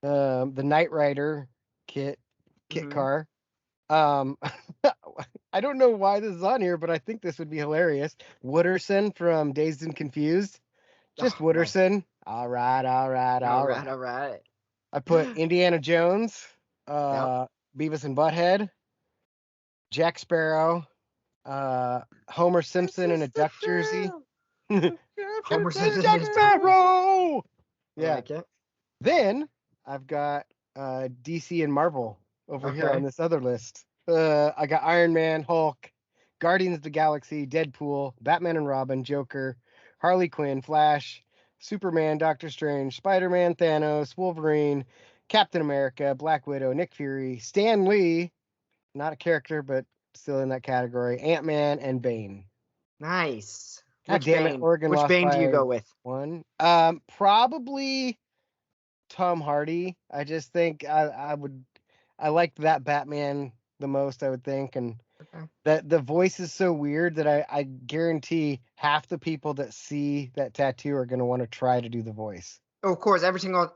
The Knight Rider kit Mhm. car. I don't know why this is on here, but I think this would be hilarious. Wooderson from Dazed and Confused. Just Oh, nice. Wooderson. All right. All right. I put Indiana Jones, Beavis and Butthead, Jack Sparrow, Homer Simpson in a duck jersey. Homer Simpson Jack in a- Sparrow. I Yeah. like it. Then I've got DC and Marvel over here Okay. on this other list. I got Iron Man, Hulk, Guardians of the Galaxy, Deadpool, Batman and Robin, Joker, Harley Quinn, Flash, Superman, Doctor Strange, Spider-Man, Thanos, Wolverine, Captain America, Black Widow, Nick Fury, Stan Lee, not a character, but still in that category, Ant-Man, and Bane. Nice. God Which damn it, Bane? Oregon Which lost Bane do you by go with? 1. Probably Tom Hardy. I just think I liked that Batman the most, I would think, and Okay. that the voice is so weird that I guarantee half the people that see that tattoo are going to want to try to do the voice. Oh, of course,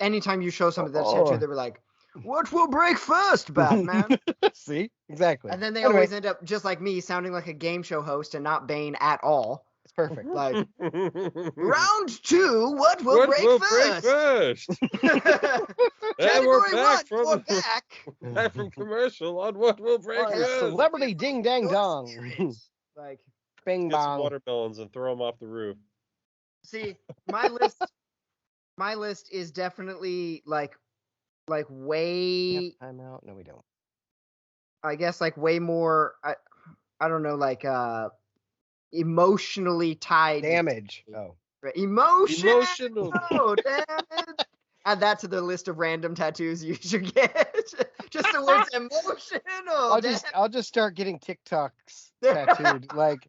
anytime you show somebody that tattoo, they were like, "What will break first, Batman?" See? Exactly. And then they Anyway, always end up just like me, sounding like a game show host and not Bane at all. it's perfect. Like, round 2, what will break first? And we're Category back 1, from you're back. back from commercial on what will break Our first. celebrity ding dang Your dong. spirit. Like, Bing Get some bong. watermelons and throw them off the roof. see, my list is definitely like way, Time out. No, we don't. I guess like way more, I don't know, like emotionally tied. Damage. Oh. Emotional damage. Add that to the list of random tattoos you should get. Just the words emotional. I'll just start getting TikToks tattooed, like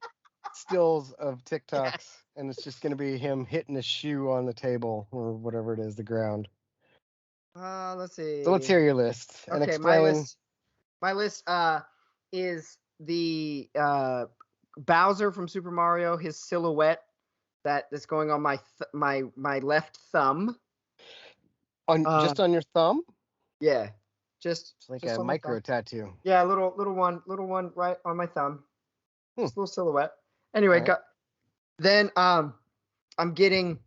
stills of TikToks, and it's just gonna be him hitting a shoe on the table or whatever it is, the ground. Let's see. So let's hear your list and Okay, explain. my list is the Bowser from Super Mario, his silhouette that's going on my left thumb. Just on your thumb? Yeah. Just It's like just a on my micro thumb. tattoo. Yeah, little one right on my thumb. Just a little silhouette. Anyway, Alright. then I'm getting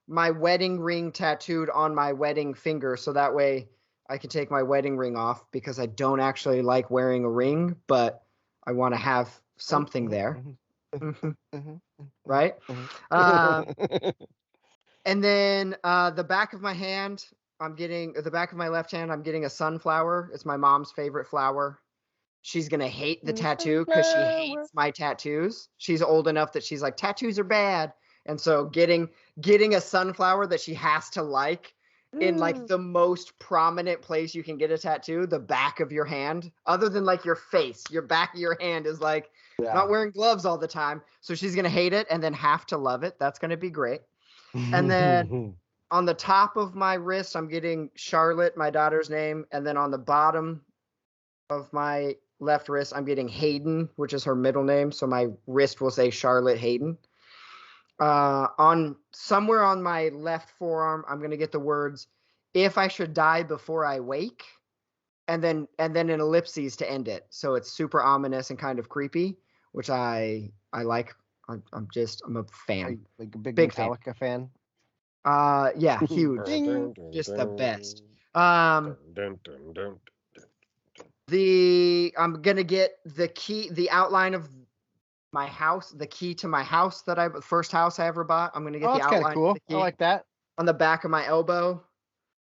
my wedding ring tattooed on my wedding finger, so that way I can take my wedding ring off, because I don't actually like wearing a ring, but I want to have something there. Right? And then the back of my hand, the back of my left hand, I'm getting a sunflower. It's my mom's favorite flower. She's going to hate the tattoo because she hates my tattoos. She's old enough that she's like, tattoos are bad. And so getting a sunflower that she has to like in like the most prominent place you can get a tattoo, the back of your hand, other than like your face, your back of your hand is like not wearing gloves all the time. So she's going to hate it and then have to love it. That's going to be great. And then on the top of my wrist, I'm getting Charlotte, my daughter's name. And then on the bottom of my left wrist, I'm getting Hayden, which is her middle name. So my wrist will say Charlotte Hayden. On somewhere on my left forearm, I'm going to get the words, "If I should die before I wake," and then an ellipses to end it. So it's super ominous and kind of creepy, which I like. I'm a fan. Like a big fan. Metallica fan. Yeah, huge. Just the best. I'm gonna get the outline of my house, the key to my house first house I ever bought. I'm gonna get the outline. Cool. Of the key I like that. on the back of my elbow.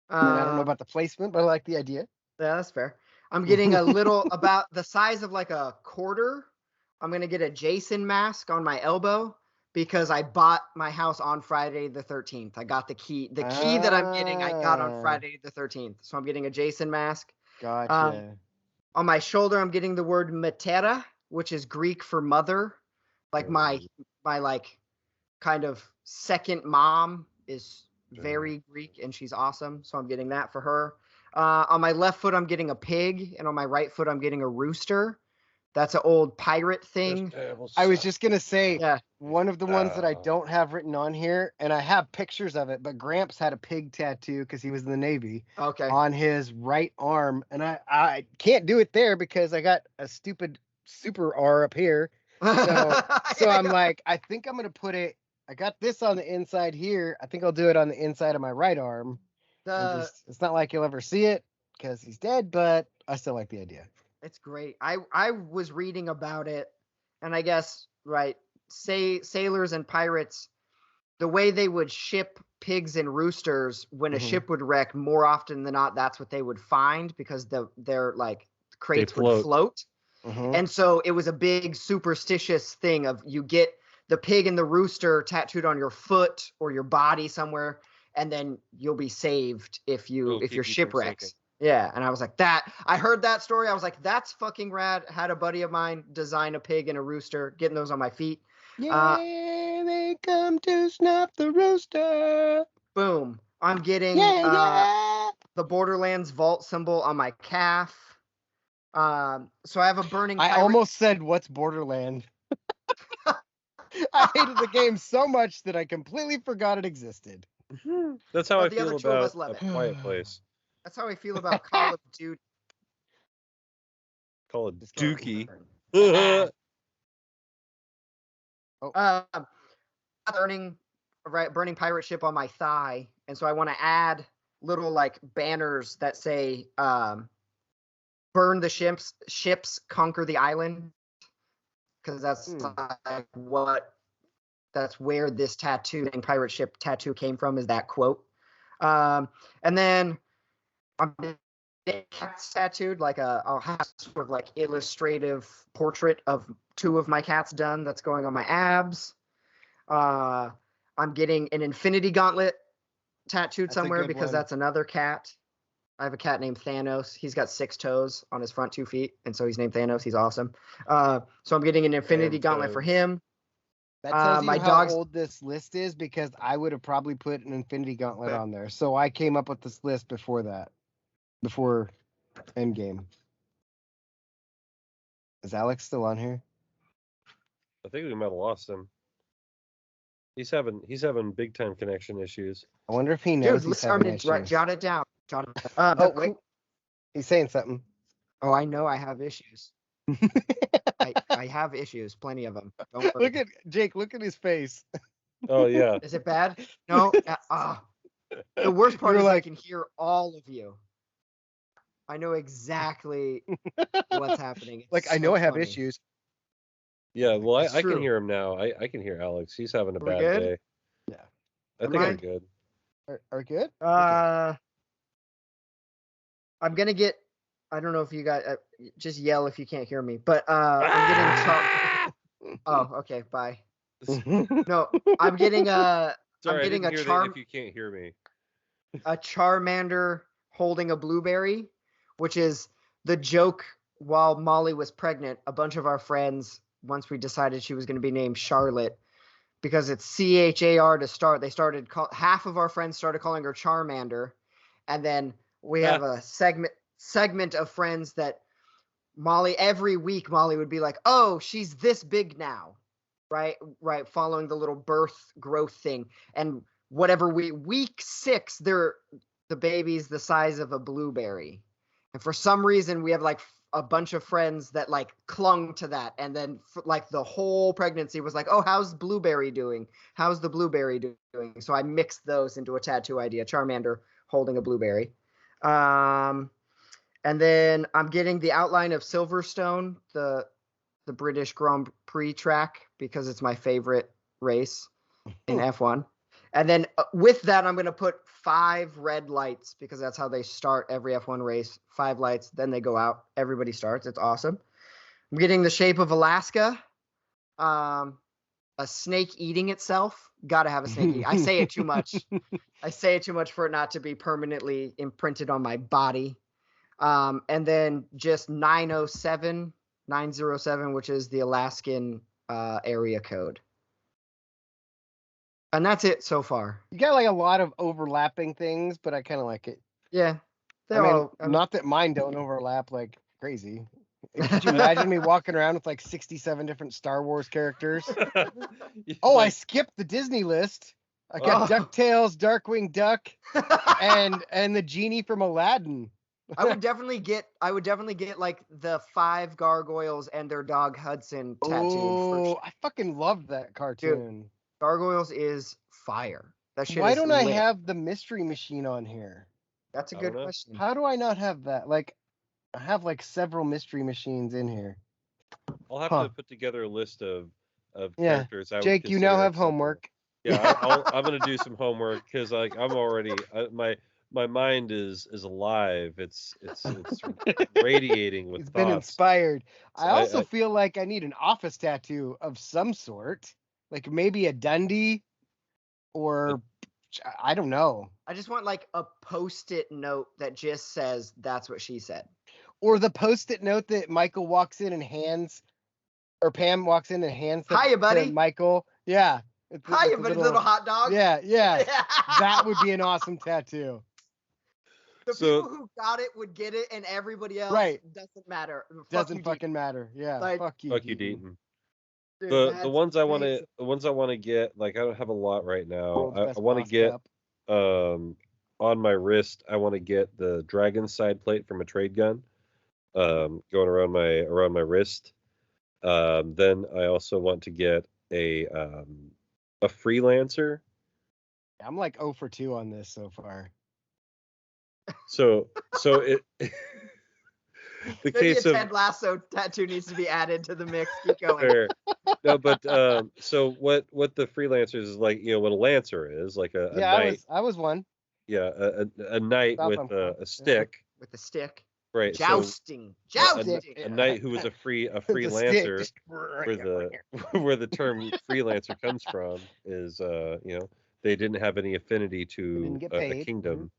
I don't know about the placement, but I like the idea. Yeah, that's fair. I'm getting a little about the size of like a quarter. I'm gonna get a Jason mask on my elbow because I bought my house on Friday the 13th. I got the key. The key that I'm getting, I got on Friday the 13th. So I'm getting a Jason mask. Gotcha. On my shoulder, I'm getting the word Matera, which is Greek for mother. Like my like kind of second mom is very Greek and she's awesome. So I'm getting that for her. On my left foot, I'm getting a pig, and on my right foot, I'm getting a rooster. That's an old pirate thing. I was just gonna say, Yeah. one of the ones that I don't have written on here, and I have pictures of it, but Gramps had a pig tattoo because he was in the Navy. Okay. On his right arm, and I can't do it there because I got a stupid super R up here. So I'm like, I think I'm gonna put it. I got this on the inside here. I think I'll do it on the inside of my right arm. It's not like you'll ever see it because he's dead, but I still like the idea. It's great. I was reading about it, and I guess, right, sailors and pirates, the way they would ship pigs and roosters when a ship would wreck, more often than not, that's what they would find because their like crates would float. And so it was a big superstitious thing of you get the pig and the rooster tattooed on your foot or your body somewhere, and then you'll be saved if It'll you're keep you from shipwrecked. sinking. Yeah, and I was like, that. I heard that story. I was like, that's fucking rad. Had a buddy of mine design a pig and a rooster, getting those on my feet. Yeah, they come to snuff the rooster. Boom. I'm getting Yeah. the Borderlands vault symbol on my calf. So I have a burning I pirate. almost said, "What's Borderland?" I hated the game so much that I completely forgot it existed. That's how But I the feel other two of about us love A it. Quiet Place. That's how I feel about Call of Duty. Call it Just kidding. Dookie. Burning pirate ship on my thigh, and so I want to add little like banners that say burn the ships, conquer the island, because that's like that's where this tattoo and pirate ship tattoo came from, is that quote. And then I'm cats tattooed, like I'll have sort of like illustrative portrait of 2 of my cats done. That's going on my abs. I'm getting an infinity gauntlet tattooed That's a somewhere good because one. that's another cat. I have a cat named Thanos. He's got 6 toes on his front 2 feet, and so he's named Thanos. He's awesome. So I'm getting an infinity gauntlet for him. That tells you my how dog's- old this list is, because I would have probably put an Infinity Gauntlet on there. So I came up with this list before that, before Endgame. Is Alex still on here? I think we might have lost him. He's having big time connection issues. I wonder if he knows Dude, he's having issues. right, jot it down. Oh, wait. He's saying something. Oh, I know I have issues. I have issues, plenty of them. Don't worry. Look at Jake. Look at his face. Oh yeah. Is it bad? No. The worst part You is were I like- can hear all of you. I know exactly what's happening. It's Like, I so know I have funny. issues. Yeah, well, It's I can true. hear him now. I can hear Alex. He's having a Are we bad good? day. Yeah. I think I'm good. Are good? I'm gonna get. I don't know if you guys just yell if you can't hear me, but I'm getting. Oh, okay. Bye. No, I'm getting Sorry, I'm getting I a didn't hear charm. that if you can't hear me. A Charmander holding a blueberry, which is the joke. While Molly was pregnant, a bunch of our friends, once we decided she was going to be named Charlotte, because it's CHAR to start, they started half of our friends started calling her Charmander, and then we have a segment of friends that every week Molly would be like, "Oh, she's this big now." Right, following the little birth growth thing. And whatever week 6, the baby's the size of a blueberry. And for some reason we have like a bunch of friends that like clung to that, and then like the whole pregnancy was like, "Oh, how's Blueberry doing? How's the blueberry doing?" So I mixed those into a tattoo idea. Charmander holding a blueberry. And then I'm getting the outline of Silverstone, the British Grand Prix track, because it's my favorite race in F1. And then with that, I'm going to put 5 red lights, because that's how they start every F1 race. 5 lights, then they go out. Everybody starts. It's awesome. I'm getting the shape of Alaska. A snake eating itself. Got to have a snake eating. I say it too much. I say it too much for it not to be permanently imprinted on my body. And then just 907, which is the Alaskan area code. And that's it so far. You got like a lot of overlapping things, but I kind of like it. Yeah. Not that mine don't overlap like crazy. Could you imagine me walking around with like 67 different Star Wars characters? Oh, I skipped the Disney list. I got DuckTales, Darkwing Duck, and the genie from Aladdin. I would definitely get like the 5 gargoyles and their dog Hudson tattooed. Oh, I fucking loved that cartoon. Dude, Gargoyles is fire. That shit. Why don't I have the mystery machine on here? That's a good question. How do I not have that? Like, I have like several mystery machines in here. I'll have to put together a list of characters. I would Jake, you now consider have acceptable. homework. Yeah, I'm gonna do some homework, because like I'm already my mind is alive. It's radiating with It's thoughts. been inspired. So I also feel like I need an office tattoo of some sort, like maybe a Dundee or I don't know. I just want like a post-it note that just says that's what she said. Or the post-it note that Michael walks in and hands, or Pam walks in and hands Hiya, buddy. to Michael. Yeah. It's Hiya, a buddy, little hot dog. Yeah. That would be an awesome tattoo. The So- people who got it would get it, and everybody else doesn't matter. Doesn't fucking matter. Yeah. Like, fuck you. Fuck you, Deaton. Dude, The that's ones I want to amazing. the ones I want to get, like I don't have a lot right now. World's I best want to boss get cup. on my wrist. I want to get the dragon side plate from a trade gun, going around my wrist. Then I also want to get a freelancer. I'm like 0 for 2 on this so far. So it the Maybe case a of Ted Lasso tattoo needs to be added to the mix. Keep going. fair. No, but so what the freelancers is like, what a lancer is, like a knight. I was one. Yeah, a knight South with Africa. a stick. With the stick. Right. So Jousting. a, Jousting. a knight who was a The stick freelancer, just- where the term freelancer comes from is they didn't have any affinity to didn't get a paid. kingdom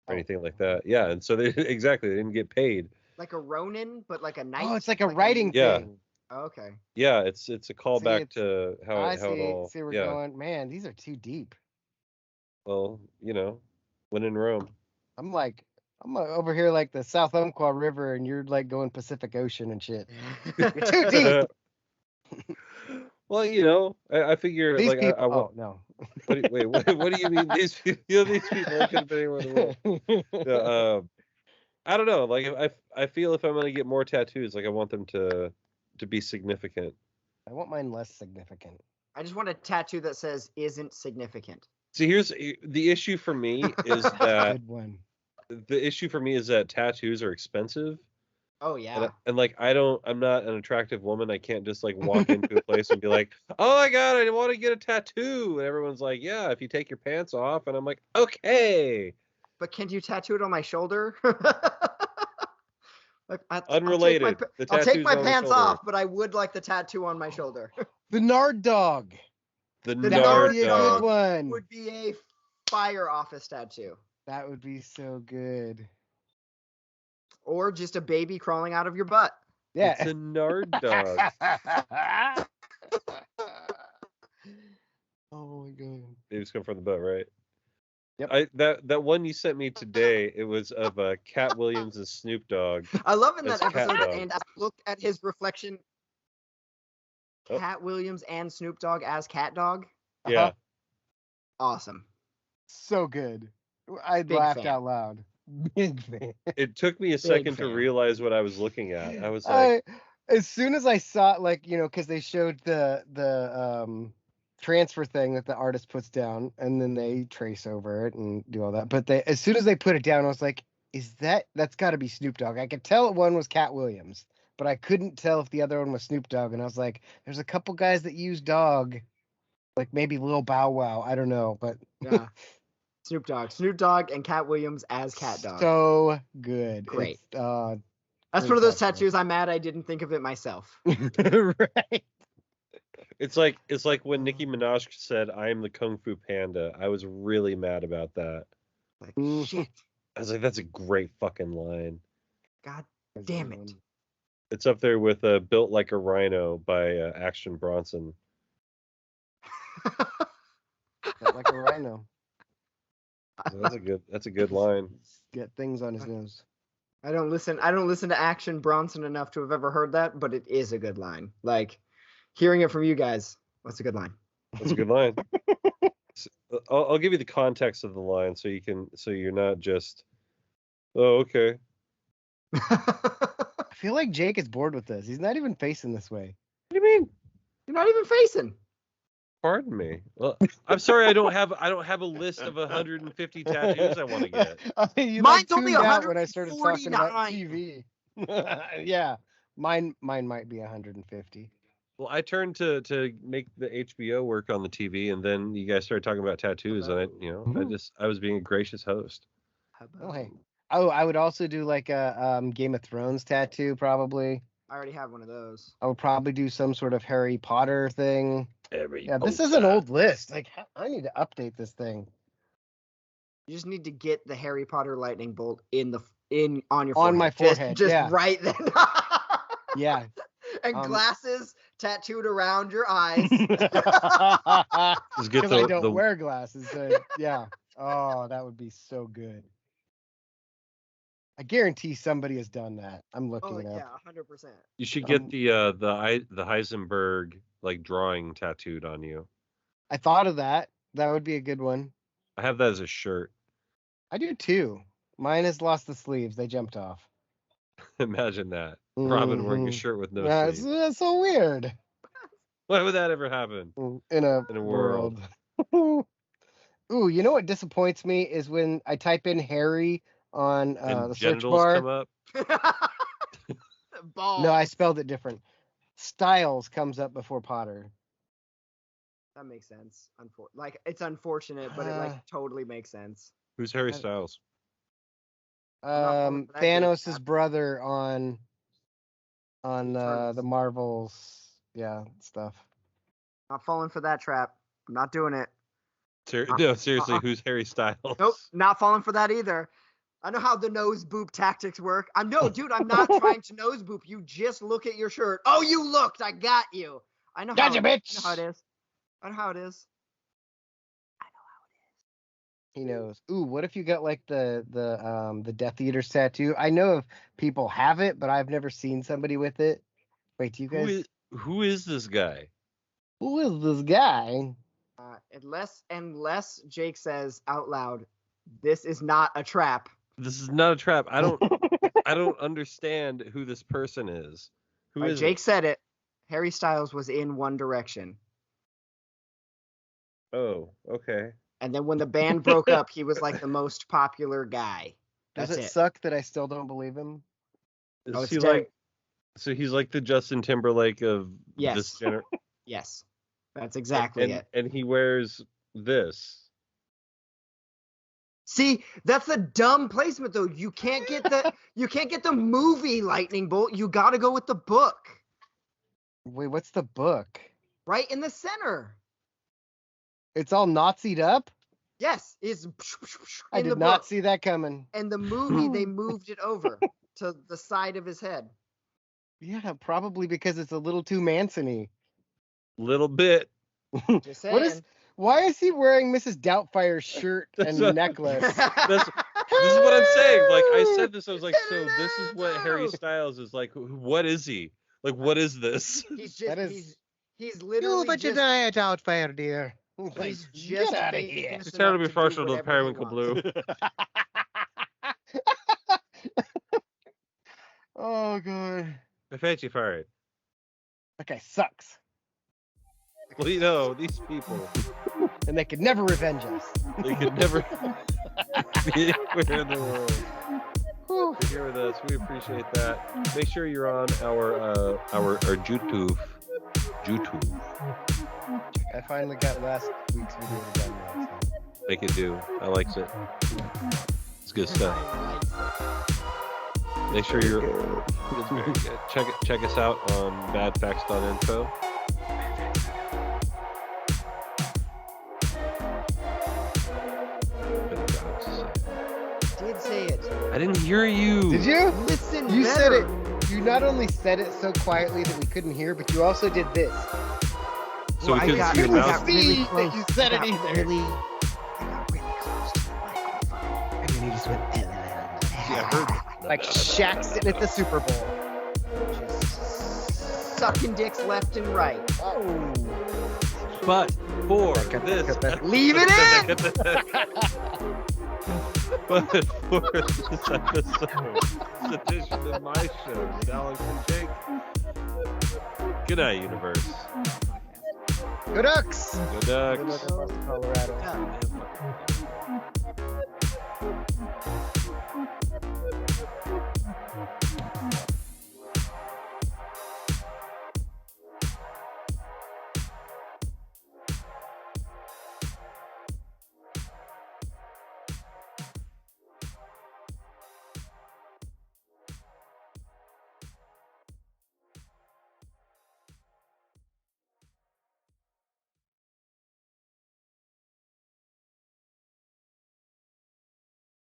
or Oh. anything like that. Yeah, and so they exactly they didn't get paid. Like a Ronin, but like a knight. Oh, it's like a writing Yeah. thing. Okay. Yeah, it's a callback it's- to how I how it see. all. See, we're Yeah. going. Man, these are too deep. Well, when in Rome. I'm over here like the South Umpqua River, and you're like going Pacific Ocean and shit. You're too deep. Well, I figure These like people. I want. Oh no. Wait, what do you mean these people? These people could have been anywhere in the world. Yeah, I don't know. Like I feel if I'm gonna get more tattoos, like I want them to be significant. I want mine less significant. I just want a tattoo that says "isn't significant." See, here's the issue for me is that Good one. tattoos are expensive. Oh yeah. And like I'm not an attractive woman. I can't just like walk into a place and be like, "Oh my god, I want to get a tattoo." And everyone's like, "Yeah, if you take your pants off." And I'm like, "Okay." But can you tattoo it on my shoulder? Like, Unrelated. The I'll take tattoo's my on the pants shoulder. off, but I would like the tattoo on my shoulder. The Nard Dog. The The That Nard would be a dog. good one. Would be a fire office tattoo. That would be so good. Or just a baby crawling out of your butt. Yeah. It's a Nard dog. Oh my god. Babies come from the butt, right? Yep. That one you sent me today, it was of Cat Williams and Snoop Dogg. I love in It's that cat episode, dog. and I looked at his reflection. Oh. Cat Williams and Snoop Dogg as Cat Dog. Yeah. Awesome. So good. I Big laughed fan. out loud. Big fan. It took me a Big second to fan. realize what I was looking at. I was like, As soon as I saw it, like, because they showed the transfer thing that the artist puts down, and then they trace over it and do all that. But as soon as they put it down, I was like, that's got to be Snoop Dogg. I could tell one was Cat Williams, but I couldn't tell if the other one was Snoop Dogg. And I was like, there's a couple guys that use dog, like maybe Lil Bow Wow. I don't know, but Yeah. Snoop Dogg and Cat Williams as Cat Dog. so good. Great. It's, That's great one of those tattoo. tattoos I'm mad I didn't think of it myself. right. it's like when Nicki Minaj said, "I am the Kung Fu Panda." I was really mad about that. Like, Mhm. shit. I was like, that's a great fucking line. God damn it. It's up there with "Built Like a Rhino" by Action Bronson. Felt like a rhino. So that's a good line. Get things on his nose. I don't listen to Action Bronson enough to have ever heard that, but it is a good line. Like hearing it from you guys, that's a good line. That's a good line. I'll give you the context of the line so you're not just, oh, okay. I feel like Jake is bored with this. He's not even facing this way. What do you mean? You're not even facing. Pardon me. Well, I'm sorry. I don't have a list of 150 tattoos I want to get. You Mine's only tuned out when I started talking about 149. TV. Yeah, mine might be 150. Well, I turned to make the HBO work on the TV, and then you guys started talking about tattoos, and I was being a gracious host. Oh hey. Oh, I would also do like a Game of Thrones tattoo probably. I already have one of those. I would probably do some sort of Harry Potter thing. Every Yeah, this is an old list. Like I need to update this thing. You just need to get the Harry Potter lightning bolt on your forehead. On my forehead, Just yeah. right then. Yeah. And glasses tattooed around your eyes. Just get Because I don't wear glasses. So, yeah. Oh, that would be so good. I guarantee somebody has done that. I'm looking it up. Yeah, 100%. You should get the Heisenberg like drawing tattooed on you. I thought of that. That would be a good one. I have that as a shirt. I do too. Mine has lost the sleeves. They jumped off. Imagine that. Robin wearing a Mhm. shirt with no That's sleeves. so weird. Why would that ever happen? In a world. Ooh, you know what disappoints me is when I type in Harry on And the search genitals bar. come up. Balls. No, I spelled it different. Styles comes up before Potter. That makes sense. It's unfortunate, but it totally makes sense. Who's Harry Styles? not falling for that Thanos' game, brother on Eternals. the Marvels, stuff. Not falling for that trap. I'm not doing it. No, seriously, who's Harry Styles? Nope, not falling for that either. I know how the nose boop tactics work. I'm not trying to nose boop. You just look at your shirt. Oh, you looked. I got you. I know Gotcha, bitch. I know how it is. I know how it is. He knows. Ooh, what if you got like the Death Eater's tattoo? I know if people have it, but I've never seen somebody with it. Wait, do you guys? Who is this guy? Who is this guy? Unless Jake says out loud, "This is not a trap." This is not a trap. I don't understand who this person is. Who is Jake it? said it. Harry Styles was in One Direction. Oh, okay. And then when the band broke up, he was like the most popular guy. Does That's it suck that I still don't believe him? Is he like? So he's like the Justin Timberlake of Yes. this generation. Yes, that's exactly it. And he wears this. See, that's a dumb placement though. You can't get the movie lightning bolt. You got to go with the book. Wait, what's the book? Right in the center. It's all Nazi'd up? Yes, it's I did not see that coming. And the movie, they moved it over to the side of his head. Yeah, probably because it's a little too Manson-y. Little bit. Just saying. Why is he wearing Mrs. Doubtfire's shirt and necklace? This is what I'm saying. Like I said this, I was like, so this is what Harry Styles is like. What is he? Like, what is this? He's literally Vagina Doubtfire, dear. He's just get out of here. It's time to be partial to Periwinkle Blue. Oh god. I fancy fired. That guy sucks. Well, you know, these people. And they could never revenge us. They could never be anywhere in the world. You're here with us. We appreciate that. Make sure you're on our YouTube. I finally got last week's video done now. So. Make it do. I likes it. It's good stuff. Make sure you're it's very good. Check us out on badfacts.info. Did say it. I didn't hear you. Did you? Listen, You better. said it. You not only said it so quietly that we couldn't hear, but you also did this. So we I couldn't got- see your I mouth. got really See close. that you said I it got either. I got really close to the microphone. And then he just went. Yeah, I heard that. Like Shaq sitting at the Super Bowl. Just sucking dicks left and right. Oh. But for Cut this, that. Leave it in. but for this episode, this edition of my show with Alex and Jake. Good night, universe. Go Ducks. Go Ducks. Good luck across Colorado. Yeah.